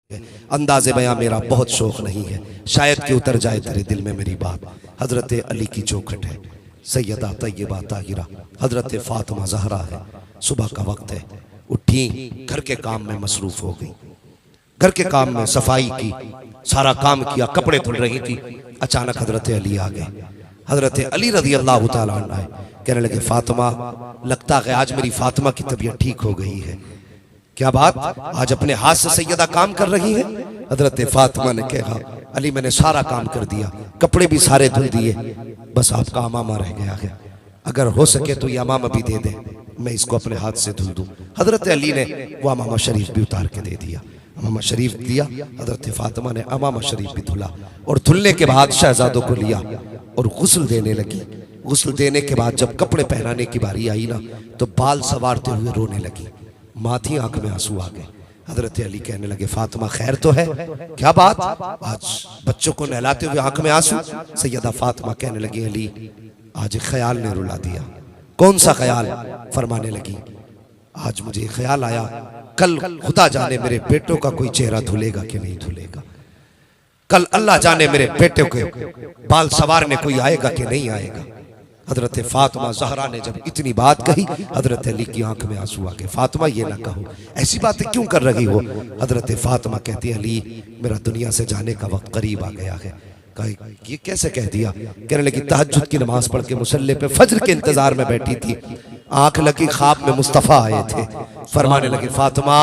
अंदाज़े बयां मेरा बहुत शौक नहीं है, शायद कि उतर जाए तेरे दिल में मेरी बात। हजरत अली की चौखट है, सैयदा तैयबा ताहिरा हजरत फातिमा ज़हरा है। सुबह का वक्त है, उठी, घर के काम में मसरूफ हो गई, घर के काम में सफाई की, सारा काम किया, कपड़े धुल रही थी। अचानक हजरत अली आ गए। हजरत अली रज़ी अल्लाह तआला अन्हु आए, कहने लगे फातिमा, लगता है आज मेरी फातिमा की तबीयत ठीक हो गई है। क्या बात, आज अपने हाथ से सैयदा काम कर रही है? हजरत फातिमा ने कहा अली मैंने सारा काम कर दिया, कपड़े भी सारे धुल दिए, बस आपका अमामा रह गया है, अगर हो सके तो ये अमामा भी दे दे, मैं इसको अपने हाथ से धुल दूं। हजरत अली ने वो अमामा शरीफ भी उतार के दे दिया, अमामा शरीफ दिया। हजरत फातिमा ने अमामा शरीफ भी धुला और धुलने के बाद शहजादों को लिया और गुस्ल देने लगी। गुस्ल देने के बाद जब कपड़े पहनाने की बारी आई ना, तो बाल सवारते हुए रोने लगी, माथी आंख में आंसू आ गए। हजरत अली कहने लगे फातिमा खैर तो है? क्या बात, आज बच्चों को नहलाते हुए आंख में आंसू? सैयदा फातिमा कहने लगी अली आज एक ख्याल ने रुला दिया। कौन सा ख्याल? फरमाने लगी आज मुझे एक ख्याल आया, कल खुदा जाने मेरे बेटों का कोई चेहरा धुलेगा कि नहीं धुलेगा, कल अल्लाह जाने मेरे बेटे के बाल सवारने कोई आएगा कि नहीं आएगा। हजरत फातिमा ज़हरा ने जब इतनी बात कही, हजरत अली की आंख में आंसू आ गए। फातिमा ये ना कहो, ऐसी बातें क्यों कर रही हो? हजरत फातिमा कहती है अली मेरा दुनिया से जाने का वक्त करीब आ गया है। कहा ये कैसे कह दिया? कहने लगी तहज्जुद की नमाज पढ़ के मुसल्ले पे फजर के इंतजार में बैठी थी, आंख लगी ख्वाब में मुस्तफ़ा आए थे। फरमाने लगे फातिमा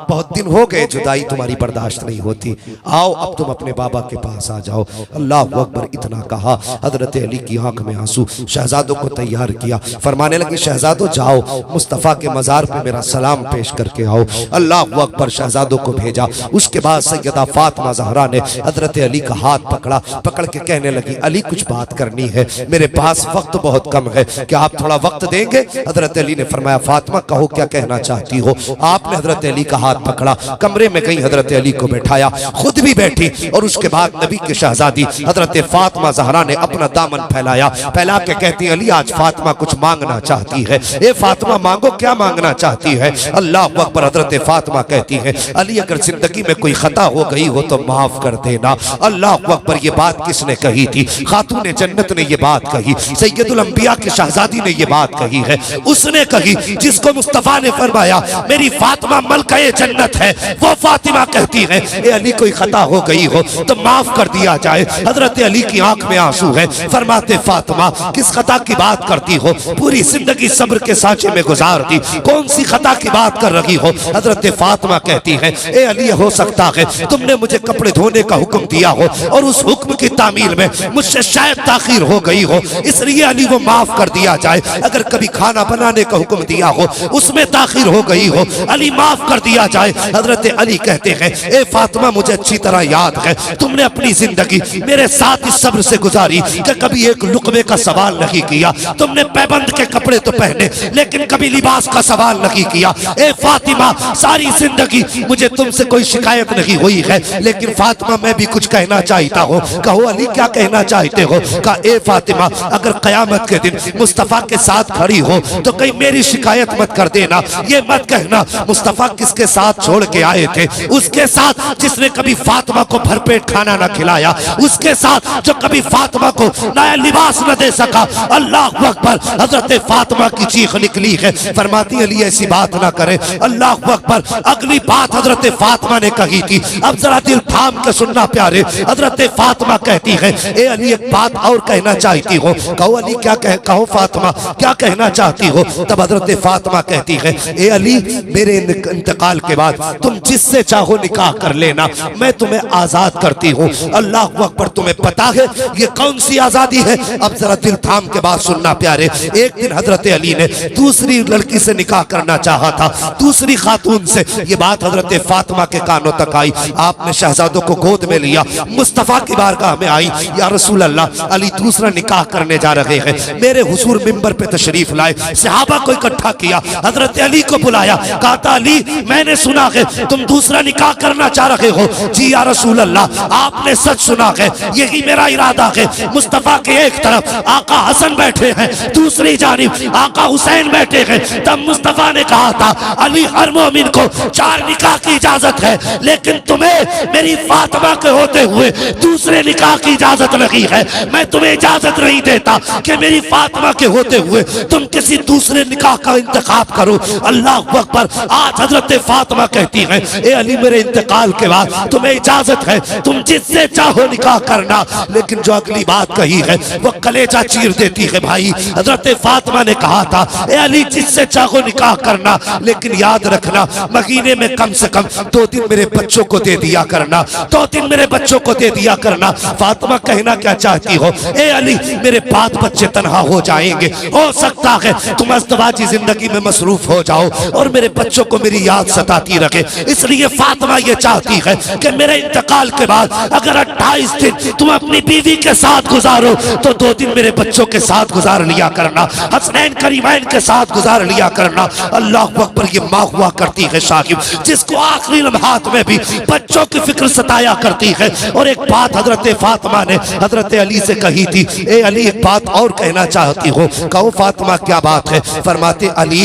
बहुत दिन हो गए, जुदाई तुम्हारी बर्दाश्त नहीं होती, आओ अब तुम अपने बाबा के पास आ जाओ। अल्लाह अकबर इतना कहा, हजरत अली की आंख में आंसू। शहजादों को तैयार किया, फरमाने लगी शहजादों जाओ मुस्तफ़ा के मज़ार पे मेरा सलाम पेश करके आओ। अल्लाह अकबर, शहजादों को भेजा। उसके बाद सैयदा फातिमा ज़हरा ने हजरत अली का हाथ पकड़ा, पकड़ के कहने लगी अली कुछ बात करनी है, मेरे पास वक्त बहुत कम है, क्या आप थोड़ा वक्त देंगे? हजरत अली ने फरमाया फातिमा कहो क्या कहना चाहती हो। आपने हजरत अली का हाथ पकड़ा, कमरे में गई, हजरत अली को बैठाया, खुद भी बैठी और उसके बाद नबी की शहजादी हजरत फातिमा ज़हरा ने अपना दामन फैलाया, फैला के कहती अली आज फातिमा कुछ मांगना चाहती है। ए फातिमा मांगो, क्या मांगना चाहती है? अल्लाह अकबर। हजरत फातिमा कहती है अली अगर जिंदगी में कोई खता हो गई हो तो माफ कर देना। अल्लाह अकबर। ये बात किसने कही थी? खातून जन्नत ने ये बात कही, सैयदुल अंबिया की शहजादी ने ये बात कही है। उसने कही जिसको मुस्तफा ने फरमाया मेरी फातिमा मलकाए जन्नत है, वो फातिमा कहती है ए अली कोई खता हो गई हो तो माफ कर दिया जाए। हजरत अली की आंख में आंसू है, फरमाते फातिमा किस खता की बात करती हो? पूरी जिंदगी सब्र के सांचे में गुजार दी, कौन सी खता की बात कर रही हो? हजरत फातिमा कहती है ए अली हो सकता है तुमने मुझे कपड़े धोने का हुक्म दिया हो और उस हुक्म की तामील में मुझसे शायद ताखीर हो गई हो, इसलिए अली वो माफ कर दिया जाए। अगर कभी खाना बनाने का हुक्म दिया हो उसमें ताखीर हो गई हो, अली माफ कर दिया जाए। हजरत अली कहते हैं ए फातिमा मुझे अच्छी तरह याद है तुमने अपनी जिंदगी मेरे साथ इस सब्र से गुजारी कि कभी एक लुकमे का सवाल नहीं किया, तुमने पैबंद के कपड़े तो पहने लेकिन कभी लिबास का सवाल नहीं किया। ए फातिमा सारी जिंदगी मुझे तुमसे कोई शिकायत नहीं हुई है, लेकिन फातिमा मैं भी कुछ कहना चाहता हूँ। कहो अली क्या कहना चाहते हो? कहा ए फातिमा अगर कयामत के दिन मुस्तफा के साथ खड़ी हो तो कहीं मेरी शिकायत मत कर देना, ये मत कहना मुस्तफा किसके साथ छोड़ के आए थे, उसके साथ जिसने कभी फातिमा को भरपेट खाना न खिलाया, उसके साथ जो कभी फातिमा को नया लिबास न दे सका। अल्लाह अकबर। हजरत फातिमा की चीख निकली है, फरमाती अली ऐसी बात ना करे। अल्लाह अकबर। अगली बात हजरत फातिमा ने कही थी, अब जरा दिल थाम के सुनना प्यारे। हजरत फातिमा कहती है ए अली एक बात और कहना चाहती हो। कहो अली क्या कहो फातिमा क्या कहना चाहती हो? तब हजरत फातिमा कहती है ए अली मेरे इंतकाल के बाद तुम जिससे चाहो निकाह कर लेना, मैं तुम्हें आजाद करती हूँ। अल्लाह अकबर। तुम्हें पता है ये कौन सी आजादी है? अब जरा दिल थाम के बात सुनना प्यारे। एक दिन हजरत अली ने दूसरी लड़की से निकाह करना चाहा था, दूसरी खातून से। ये बात हजरत फातिमा के कानों तक आई, आपने शहजादों को गोद में लिया, मुस्तफा की बारगाह में आई, या रसूल अल्लाह अली दूसरा निकाह करने जा रहे हैं, मेरे हुजूर मिंबर पे तशरीफ लाए, सहाबा को इकट्ठा किया, हजरत अली को बुलाया, कहा था अली मैंने सुना है तुम दूसरा निकाह करना चाह रहे हो। जी या रसूल अल्लाह, आपने सच सुना है, यही मेरा इरादा है। मुस्तफा के एक तरफ आका हसन बैठे हैं, दूसरी जानिब आका हुसैन बैठे हैं। तब मुस्तफा ने कहा था अली हर मोमिन को 4 निकाह की इजाजत है, लेकिन तुम्हें मेरी फातिमा के होते हुए दूसरे निकाह की इजाजत नहीं है। मैं तुम्हें इजाजत नहीं देता कि मेरी फातिमा के होते हुए तुम किसी दूसरे निकाह का इंतखाब करो। अल्लाह अकबर। आज हजरत फातिमा कहती है ए अली मेरे इंतकाल के बाद तुम्हें इजाजत है, तुम जिससे चाहो निकाह करना। लेकिन जो अगली बात कही है वो कलेजा चीर देती है भाई। हजरत फातिमा ने कहा था ए अली जिससे चाहो निकाह करना, लेकिन याद रखना महीने में कम से कम 2 दिन मेरे बच्चों को दे दिया करना, 2 दिन मेरे बच्चों को दे दिया करना। फातिमा कहना क्या चाहती हो, ए अली मेरे बाद बच्चे तनहा हो जाएंगे, हो सकता है तुम अज़दवाजी जिंदगी में मसरूफ हो जाओ और मेरे बच्चों को मेरी याद सताती रखे। इसलिए फातिमा ये चाहती है कि मेरे इंतकाल के बाद अगर 28 दिन तुम अपनी बीवी के साथ गुजारो तो 2 दिन मेरे बच्चों के साथ गुजार लिया करना, हसनैन करीमैन के साथ गुजार लिया करना। अल्लाह अकबर। ये माँ हुआ करती है साहिब, जिसको आखिरी लम्हात में भी बच्चों की फिक्र सताया करती है। और एक बात हजरत फातिमा ने हजरत अली से कही थी, ए अली एक बात और कहना चाहती हो। कहो फातिमा क्या बात है। फरमाते अली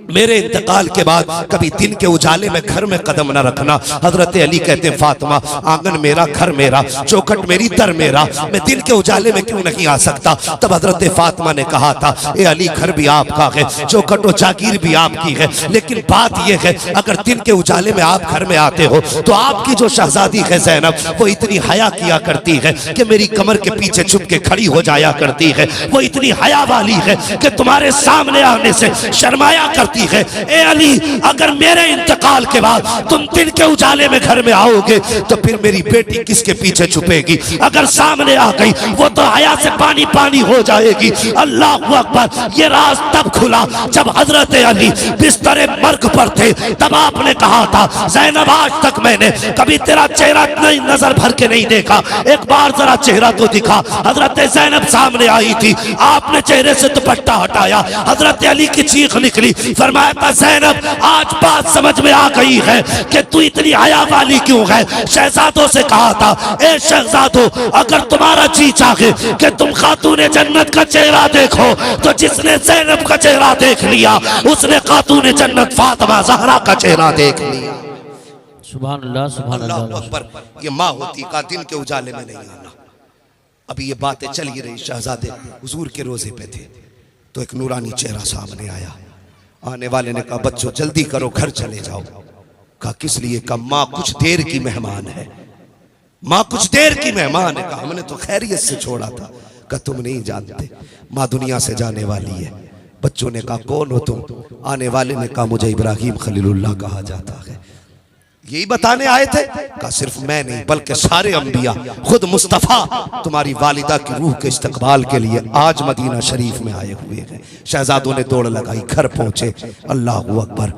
मेरे इंतकाल के बाद कभी दिन के उजाले में घर में कदम न रखना। हजरत अली कहते हैं फातिमा आंगन मेरा, घर मेरा, चौखट मेरी, दर मेरा, मैं दिन के उजाले में क्यों नहीं आ सकता। तब हजरत फातिमा ने कहा था ए अली घर भी आपका है, चौखट और जागीर भी आपकी है, लेकिन बात यह है अगर दिन के उजाले में आप घर में आते हो तो आपकी जो शहजादी है ज़ैनब वो इतनी हया किया करती है कि मेरी कमर के पीछे छुप के खड़ी हो जाया करती है। वो इतनी हया वाली है कि तुम्हारे सामने आने से शर्माया करती है। ए अली अगर मेरे इंतकाल के बाद तुम दिन के उजाले में घर में आओगे तो फिर मेरी बेटी किसके पीछे छुपेगी। अगर सामने आ गई वो तो हया से पानी पानी हो जाएगी। अल्लाह अकबर। ये राज तब खुला जब हजरत अली बिस्तरे मर्ग पर थे। तब आपने कहा था ज़ैनब आज तक मैंने कभी तेरा चेहरा नहीं नजर भर के नहीं देखा, एक बार जरा चेहरा तो दिखा। हजरत ज़ैनब सामने आई थी, आपने चेहरे से दुपट्टा हटाया, हजरत अली की चीख निकली। फरमाया था ज़ैनब आज बात समझ में आ गई है कि तू इतनी हया वाली क्यों है। शहजादों से कहा था ए शहजादों अगर तुम्हारा जी चाहे कि तुम खातून जन्नत का चेहरा देखो तो जिसने ज़ैनब का चेहरा देख लिया उसने खातून जन्नत फातिमा ज़हरा का चेहरा देख लिया। सुभान अल्लाह, सुभान अल्लाह अकबर। ये माँ होती का दिन के उजाले में नहीं आना। अभी ये बातें चल ही रही, शहजादे हुजूर के रोजे पे थे तो एक नूरानी चेहरा सामने आया। आने वाले ने कहा बच्चों जल्दी करो घर चले जाओ। कहा किस लिए। कहा माँ कुछ देर की मेहमान है, माँ कुछ देर की मेहमान है। कहा हमने तो खैरियत से छोड़ा था। कहा तुम नहीं जानते माँ दुनिया से जाने वाली है। बच्चों ने कहा कौन हो तुम। आने वाले ने कहा मुझे इब्राहिम खलीलुल्लाह कहा जाता है। यही बताने आए थे। कहा सिर्फ मैं नहीं बल्कि सारे अंबिया, खुद मुस्तफ़ा तुम्हारी वालिदा की रूह के इस्तकबाल के लिए आज मदीना शरीफ में आए हुए हैं। शहजादों ने दौड़ लगाई, घर पहुंचे। अल्लाह अकबर।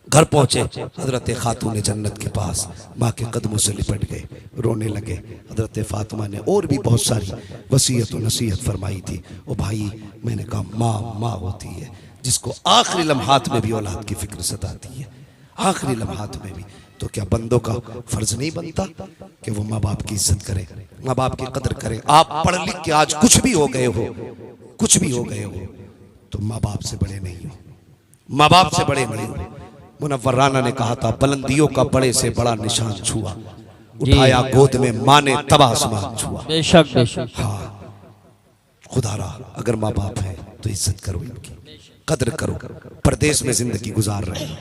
घर पहुंचे हजरत खातून जन्नत के पास माँ के कदमों से लिपट गए, रोने लगे। हजरत फातिमा ने और भी बहुत सारी वसीयत और नसीहत फरमाई थी। ओ भाई मैंने कहा माँ माँ होती है जिसको आखिरी लम्हात में भी औलाद की फिक्र सताती है, आखिरी लम्हात में भी। तो क्या बंदों का फर्ज नहीं बनता कि वो माँ बाप की इज्जत करें, माँ बाप की कदर करें। आप पढ़ लिख के आज कुछ भी हो गए हो, कुछ भी हो गए हो तो माँ बाप से बड़े नहीं हो, माँ बाप से बड़े नहीं हो। मुनव्वर राना ने कहा था बुलंदियों का बड़े से बड़ा निशान छुआ, उठाया गोद में माँ ने तब आसमान छुआ। बेशक बेशक। हाँ खुदारा अगर माँ बाप है तो इज्जत करो, इनकी कदर करो। परदेश में जिंदगी गुजार रहे हो,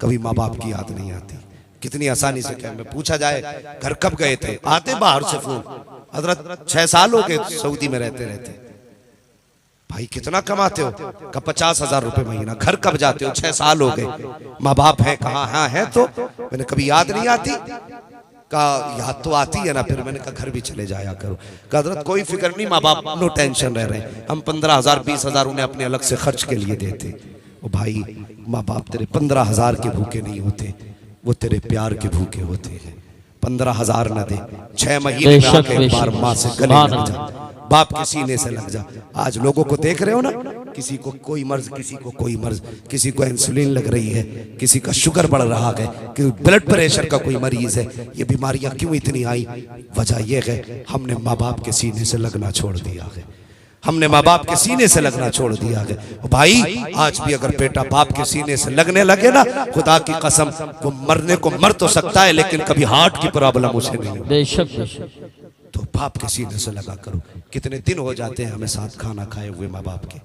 कभी माँ बाप की याद नहीं आती। कितनी आसानी से क्या में पूछा जाए घर कब गए थे, आते बाहर से फोन हजरत 6 साल हो गए सऊदी में रहते रहते। भाई कितना कमाते हो। का 50,000 रुपए महीना। घर कब जाते हो। 6 साल हो गए। माँ बाप है कहाँ। हाँ है तो मैंने कभी याद नहीं आती। का याद तो आती है ना। फिर मैंने कहा घर भी चले जाया करो। कहा हजरत कोई फिक्र नहीं, माँ बाप नो टेंशन रह रहे हैं, हम 15,000 20,000 उन्हें अपने अलग से खर्च के लिए देते। ओ भाई माँ बाप तेरे 15,000 के भूखे नहीं होते, वो तेरे प्यार के भूखे होते हैं। 15,000 न दे, 6 महीने में आके एक बार माँ से गले लग जा, बाप के सीने से लग जा। आज लोगों को देख रहे हो ना, किसी को कोई मर्ज, किसी को कोई मर्ज, किसी को इंसुलिन लग रही है, किसी का शुगर बढ़ रहा है, कि ब्लड प्रेशर का कोई मरीज है। ये बीमारियां क्यों इतनी आई? वजह यह है हमने माँ बाप के सीने से लगना छोड़ दिया है। हमने माँ बाप के सीने से लगना छोड़ दिया है। भाई आज भी अगर बेटा बाप के सीने से लगने लगे ना, खुदा की कसम वो मरने को मर तो सकता है लेकिन कभी हार्ट की प्रॉब्लम उसे नहीं होगी। बेशक बेशक। तो बाप के सीने से लगा करो। कितने दिन हो जाते हैं हमें साथ खाना खाए हुए माँ बाप के,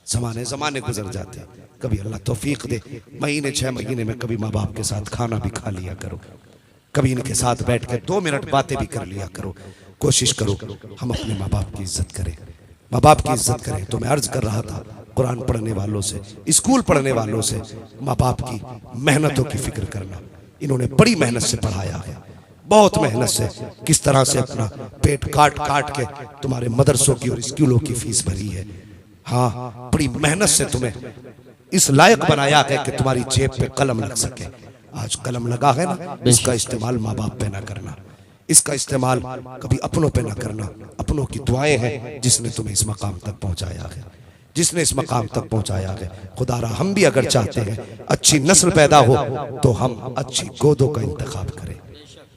जमाने गुजर जाते हैं। कभी अल्लाह तौफीक दे, महीने 6 महीने में कभी माँ बाप के साथ खाना भी खा लिया करो, कभी इनके साथ बैठ कर 2 मिनट बातें भी कर लिया करो। कोशिश करो हम अपने माँ बाप की इज्जत करें, माँ बाप की इज्जत करें। तो मैं अर्ज कर रहा था कुरान पढ़ने वालों से, स्कूल पढ़ने वालों से, माँ बाप की मेहनतों की फिक्र करना। इन्होंने बड़ी मेहनत से पढ़ाया है, बहुत मेहनत से, किस तरह से अपना पेट काट काट के तुम्हारे मदरसों की और स्कूलों की फीस भरी है। हाँ, बड़ी मेहनत से तुम्हें इस लायक बनाया है कि तुम्हारी जेब पे कलम लग सके। आज कलम लगा है ना, इसका इस्तेमाल माँ बाप पे ना करना, इसका इस्तेमाल कभी अपनों पे ना करना। अपनों की दुआएं हैं जिसने तुम्हें इस मकाम तक पहुंचाया है, जिसने इस मकाम तक पहुंचाया है। खुदारा हम भी अगर चाहते हैं अच्छी नस्ल पैदा हो तो हम अच्छी गोदों का इंतखाब करें,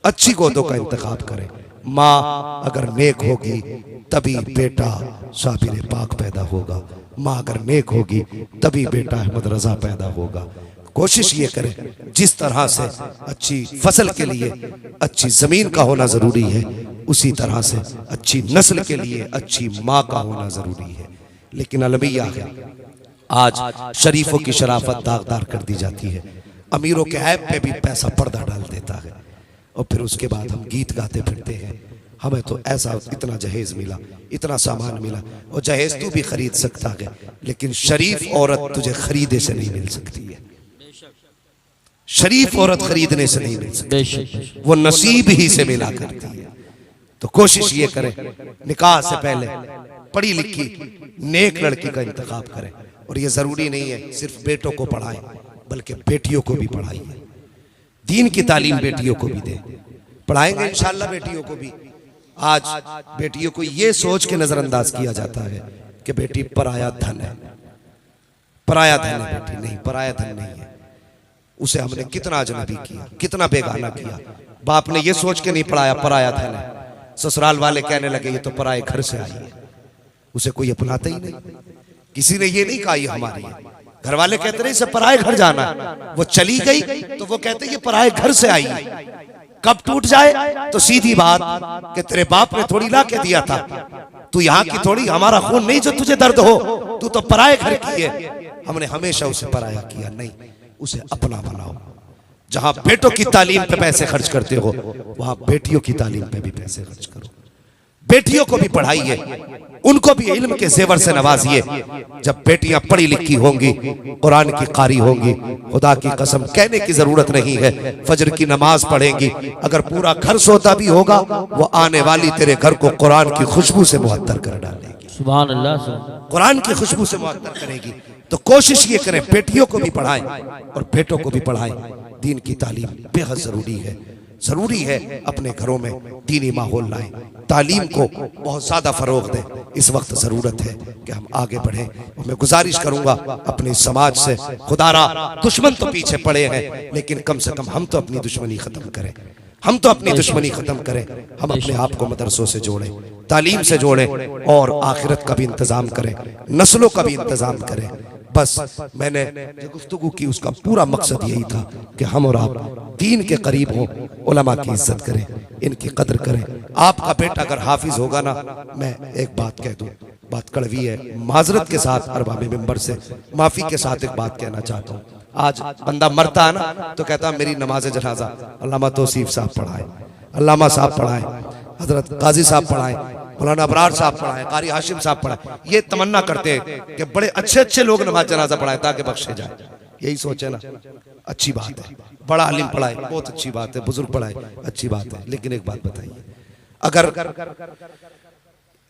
अच्छी गोदों का इंतखाब करें। माँ अगर नेक होगी तभी बेटा साबिर पाक पैदा होगा, माँ अगर नेक होगी तभी बेटा अहमद रजा पैदा होगा। कोशिश ये करें जिस तरह से अच्छी फसल के लिए अच्छी जमीन का होना जरूरी है, उसी तरह से अच्छी नस्ल के लिए अच्छी माँ का होना जरूरी है। लेकिन अलमिया है, आज शरीफों की शराफत दागदार कर दी जाती है, अमीरों के ऐब पे भी पैसा पर्दा डाल देता है, और फिर उसके बाद हम गीत गाते फिरते हैं हमें तो ऐसा इतना जहेज मिला, इतना सामान मिला। और जहेज तू भी खरीद सकता है लेकिन शरीफ औरत तुझे खरीदे से नहीं मिल सकती है, शरीफ औरत खरीदने से नहीं मिल सकती, वो नसीब ही से मिला करती है। तो कोशिश ये करें निकाह से पहले पढ़ी लिखी नेक लड़की का इंतखाब करें। और ये जरूरी नहीं है सिर्फ बेटों को पढ़ाएं, बल्कि बेटियों को भी पढ़ाइए, दीन की तालीम बेटियों को भी दें। पढ़ाएंगे इंशाअल्लाह बेटियों को भी। आज बेटियों को ये सोच के नजरअंदाज किया जाता है कि बेटी पराया धन है, पराया धन है बेटी। नहीं, पराया धन नहीं है। उसे हमने कितना अजनबी किया, कितना बेगाना किया। बाप ने ये सोच के नहीं पढ़ाया पराया धन है, ससुराल वाले कहने लगे ये तो पराए घर से आई है, उसे कोई अपनाता ही नहीं। किसी ने ये नहीं कहा ये हमारी है, घर वाले कहते रहे इसे पराए घर जाना है। वो चली गई तो वो कहते ये पराए घर से आई है। कब टूट जाए तो सीधी बात कि तेरे बाप ने थोड़ी ला के दिया था, तू यहाँ की थोड़ी, हमारा खून नहीं जो तुझे दर्द हो, तू तो पराए घर की है। हमने हमेशा उसे पराया किया नहीं, उसे अपना बनाओ। जहां बेटों की तालीम पे पैसे खर्च करते हो वहां बेटियों की तालीम पे भी पैसे खर्च करो। बेटियों को भी पढ़ाइए, उनको भी इल्म के जेवर से नवाजिए। जब बेटियां पढ़ी लिखी होंगी, कुरान की कारी होंगी, खुदा की कसम कहने की जरूरत नहीं है, फजर की नमाज पढ़ेंगी। अगर पूरा घर सोता भी होगा वो आने वाली तेरे घर को कुरान की खुशबू से मुअत्तर कर डालेगी। सुभान अल्लाह, कुरान की खुशबू से मुअत्तर करेगी। तो कोशिश ये करें बेटियों को भी पढ़ाएं और बेटों को भी पढ़ाएं। दीन की तालीम बेहद जरूरी है, जरूरी है अपने घरों में दीनी माहौल लाएं, तालीम को बहुत ज्यादा फरोग दें। इस वक्त जरूरत है कि हम आगे बढ़ें। और मैं गुजारिश करूंगा अपने समाज से, खुदारा दुश्मन तो पीछे पड़े हैं लेकिन कम से कम हम तो अपनी दुश्मनी खत्म करें, हम तो अपनी दुश्मनी खत्म करें। हम अपने आप को मदरसों से जोड़ें, तालीम से जोड़ें और आखिरत का भी इंतजाम करें, नस्लों का भी इंतजाम करें। बस मैंने जो गुफ्तगू की उसका पूरा मकसद यही था कि हम और आप दीन के करीब हों, उलमा की इज्जत करें, इनकी कदर करें। आपका बेटा अगर हाफिज होगा ना, मैं एक बात कह दूं, बात कड़वी है, माजरत के साथ अरबाब मिंबर से माफी के साथ एक बात कहना चाहता हूँ। आज बंदा मरता है ना तो कहता है मेरी नमाज जनाजा अल्लामा तौसीफ साहब पढ़ाए, अल्लामा साहब पढ़ाए, हजरत गाजी साहब पढ़ाए, मौलाना अबरार साहब पढ़ाए, कारी हाशिम साहब पढ़ाए। ये तमन्ना करते हैं कि बड़े अच्छे अच्छे लोग नमाज जनाजा पढ़ाए ताकि बख्शे जाए। यही सोचे ना, अच्छी बात है, बड़ा आलिम पढ़ाए बहुत अच्छी बात है, बुजुर्ग पढ़ाए अच्छी बात है। लेकिन एक बात बताइए, अगर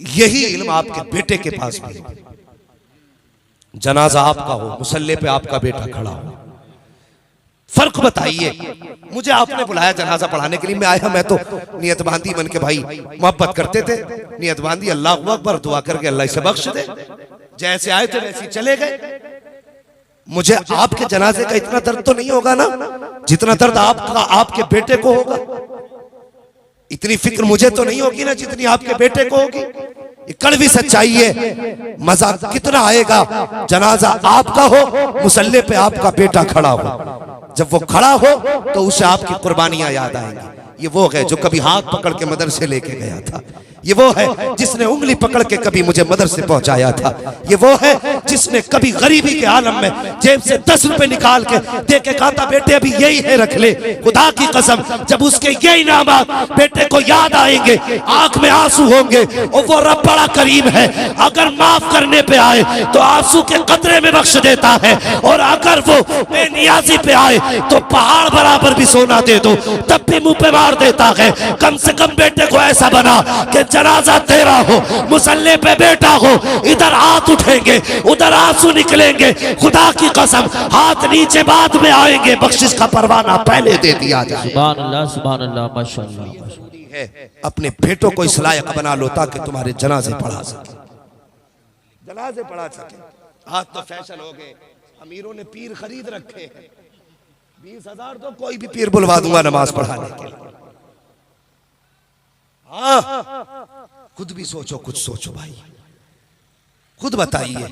यही इल्म आपके बेटे के पास भी, जनाजा आपका हो, मुसल्ले पे आपका बेटा खड़ा हो, फर्क बताइए। मुझे आपने बुलाया जनाजा पढ़ाने के लिए, मैं आया, मैं तो नियत बांधी बन के, भाई मोहब्बत करते थे, नियत बांधी, अल्लाह अकबर, दुआ करके अल्लाह इसे बख्श दे। जैसे आए थे वैसे चले गए। मुझे आपके जनाजे का इतना दर्द तो नहीं होगा ना जितना दर्द आपका आपके बेटे को होगा। इतनी फिक्र मुझे तो नहीं होगी ना जितनी आपके बेटे को होगी। ये कड़वी सच्चाई है। मजा कितना आएगा जनाजा आपका हो, मुसल्ले पे आपका बेटा खड़ा हो। जब वो खड़ा हो तो उसे आपकी कुर्बानियां याद आएंगी। ये वो है जो कभी हाथ पकड़ के मदरसे लेके गया था। ये वो है जिसने उंगली पकड़ के कभी मुझे मदरसे पहुंचाया था। ये वो है जिसने कभी गरीबी के आलम में जेब से 10 रुपए निकाल के दे के कहा था बेटे अभी यही है रख ले। खुदा की कसम जब उसके ये इनामात बेटे को याद आएंगे, आंख में आंसू होंगे और वो रब बड़ा करीम है। अगर माफ करने पे आए तो आंसू के कतरे में बख्श देता है, और अगर वो बेनियाजी पे आए तो पहाड़ बराबर भी सोना दे दो तब भी मुंह पे मार देता है। कम से कम बेटे को ऐसा बना कि जनाजा तेरा हो, मुसल्ले पे बेटा हो, इधर हाथ उठेंगे उधर आंसू निकलेंगे। खुदा की कसम हाथ नीचे बाद में आएंगे, बख्शिश का परवाना पहले दे दिया जाए। सुभान अल्लाह माशाअल्लाह। अपने बेटों को इस लायक बना लो ताकि तुम्हारे जनाजे पढ़ा सके, जनाजे पढ़ा सके। आज तो फैशन हो गए, अमीरों ने पीर खरीद रखे हैं। 20,000 तो कोई भी पीर बुलवा दूंगा नमाज पढ़ाने के लिए। हाँ खुद भी सोचो, कुछ सोचो भाई, खुद बताइए।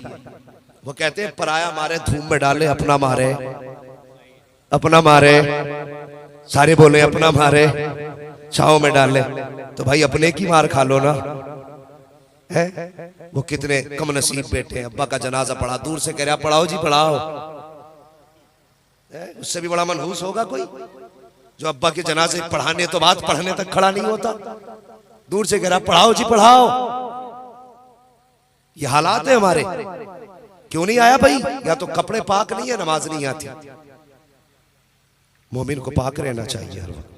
वो कहते हैं पराया मारे धूम में डाले, अपना मारे अपना मारे, सारे बोले अपना मारे छाव में डाले। तो भाई अपने की मार खा लो ना है। वो कितने कम नसीब बेटे, अब्बा का जनाजा पढ़ा, दूर से कह रहा पढ़ाओ जी पढ़ाओ। उससे भी बड़ा मनहूस होगा कोई जो अब्बा के जनाजे पढ़ाने तो बात पढ़ने तक खड़ा नहीं होता, दूर से कह रहा पढ़ाओ जी पढ़ाओ। ये हालात है हमारे। क्यों नहीं आया भाई? या तो कपड़े पाक नहीं है, नमाज नहीं आती। मोमिन को पाक रहना चाहिए हर वक्त।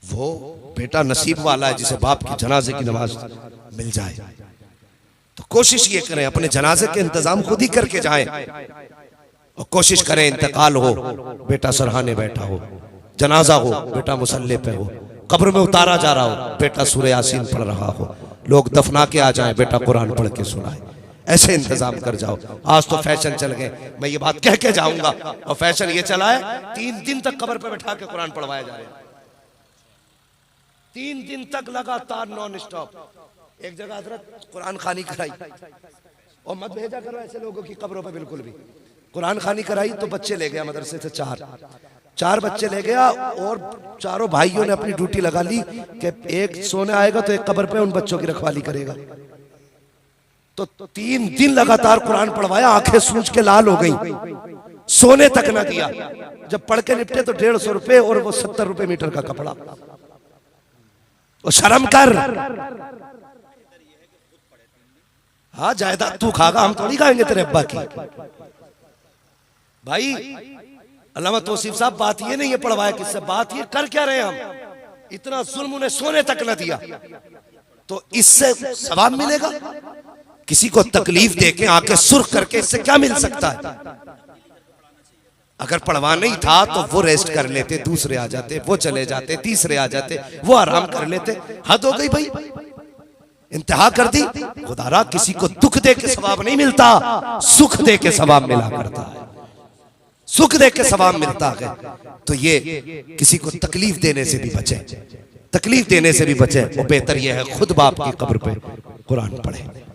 वो बेटा नसीब वाला है जिसे बाप की जनाजे की नमाज मिल जाए। तो कोशिश ये करें अपने जनाजे के इंतजाम खुद ही करके जाएं, और कोशिश करें इंतकाल हो बेटा सरहाने बैठा हो, जनाजा हो बेटा मुसल्ले पे हो, कब्र में उतारा जा रहा हो बेटा सूरह यासीन पढ़ रहा हो, लोग दफना के आ जाएं बेटा कुरान पढ़ के सुनाए। ऐसे इंतजाम कर जाओ। आज तो फैशन चल गए, मैं ये बात कह के जाऊंगा, और फैशन ये चला है 3 दिन तक कब्र पे बैठा के कुरान पढ़वाया जा रहा है। 3 दिन तक लगातार नॉन स्टॉप। एक जगह हजरत कुरान खानी कराई, और मत भेजा करो ऐसे लोगों की कब्रों पे बिल्कुल भी। कुरान खानी कराई तो बच्चे ले गया मदरसे से, 4 बच्चे ले गया, और चारों भाइयों ने अपनी ड्यूटी लगा ली कि एक सोने आएगा तो एक कब्र पे उन बच्चों की रखवाली करेगा। तो 3 दिन लगातार कुरान पढ़वाया, आंखें सूज के लाल हो गई, सोने तक ना दिया। जब पढ़ के निपटे तो 150 रुपए, और वो 70 रुपए मीटर का कपड़ा। तो शर्म कर। हाँ जायदाद तू खागा, हम थोड़ी खाएंगे तेरे अब्बा की। भाई अल्लामा तौसीफ साहब बात ये नहीं है पढ़वाया किससे, बात ये कर क्या रहे हम। इतना जुल्म उन्हें सोने तक न दिया, तो इससे सवाब मिलेगा? किसी को तकलीफ देके आंखें सुर्ख करके इससे क्या मिल सकता है? अगर पढ़वा नहीं था तो वो रेस्ट कर लेते, दूसरे आ जाते, वो चले जाते, तीसरे आ जाते, वो आराम कर लेते। हद हो गई भाई, इंतहा कर दी। खुदारा किसी को दुख दे के सवाब नहीं मिलता, सुख दे के सवाब मिला करता है, सुख दे के सवाब मिलता है। तो ये किसी को तकलीफ देने से भी बचे, तकलीफ देने से भी बचे। वो बेहतर यह है खुद बाप की कब्र पे कुरान पढ़े।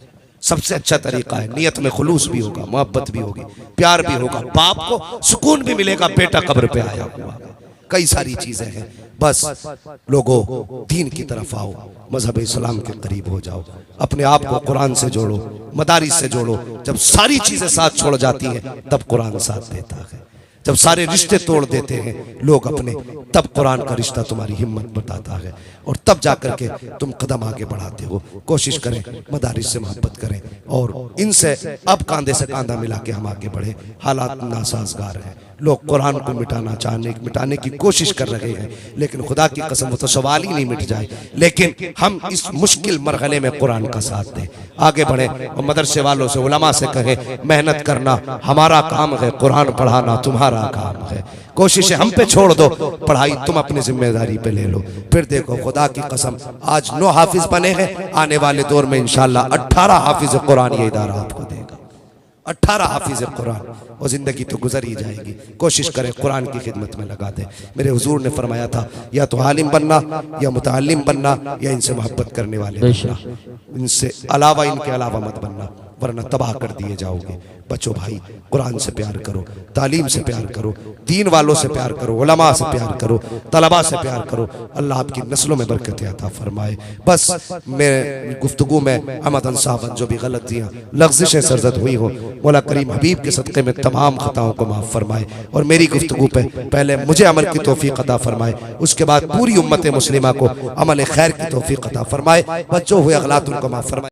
सबसे अच्छा तरीका है, नियत में खुलूस भी होगा, मोहब्बत भी होगी, प्यार भी होगा, बाप को सुकून भी मिलेगा बेटा कब्र पे आया हुआ। कई सारी चीजें हैं। बस लोगों दीन की तरफ आओ, मजहब इस्लाम के करीब हो जाओ, अपने आप को कुरान से जोड़ो, मदारिस से जोड़ो। जब सारी चीजें साथ छोड़ जाती हैं तब कुरान साथ देता है। जब सारे रिश्ते तोड़ देते हैं लोग अपने, तब कुरान का रिश्ता तुम्हारी हिम्मत बताता है, और तब जाकर के तुम कदम आगे बढ़ाते हो। कोशिश करें मदारिस से मोहब्बत करें, और इनसे अब कांधे से कांधा मिला के हम आगे बढ़े। हालात नासाजगार हैं, लोग कुरान को मिटाने की कोशिश कर रहे हैं, लेकिन खुदा की कसम वो तो सवाल ही नहीं मिट जाए। लेकिन हम इस मुश्किल मरहले में कुरान का साथ दें, आगे बढ़े और मदरसे वालों से, उलमा से कहे मेहनत करना हमारा काम है, कुरान पढ़ाना तुम्हारा काम है। कोशिशें हम पे छोड़ दो, पढ़ाई तुम अपनी जिम्मेदारी पे ले लो। फिर देखो खुदा की कसम आज 9 हाफिज बने हैं, आने वाले दौर में इंशाल्लाह 18 हाफिज कुरान ये इदारा आपको देगा। 18 हाफिज कुरान, और जिंदगी तो गुजर ही जाएगी। कोशिश करें कुरान की खिदमत में लगा दें। मेरे हुजूर ने फरमाया था या तो आलिम बनना या मुतालिम बनना या इनसे मोहब्बत करने वाले बनना, इनसे अलावा इनके अलावा मत बनना, वरना तबाह कर दिए जाओगे। बच्चों भाई कुरान से प्यार करो, तालीम से प्यार करो, दीन वालों से प्यार करो, उलमा से प्यार करो, तलबा से प्यार करो। अल्लाह आपकी नस्लों में बरकत अता फरमाए। बस मेरे गुफ्तगू में अमदन साहब जो भी गलतियाँ लफ्ज़िशें सरजद हुई हो, मौला करीम हबीब के सदक़े में तमाम खताओं को माफ़ फरमाए और मेरी गुफ्तगू पे पहले मुझे अमल की तौफीक अता फरमाए, उसके बाद पूरी उम्मत मुस्लिमा को अमल खैर की तौफीक अता फरमाए। बच्चों हुए अगलात उनको माफ़ फरमाए।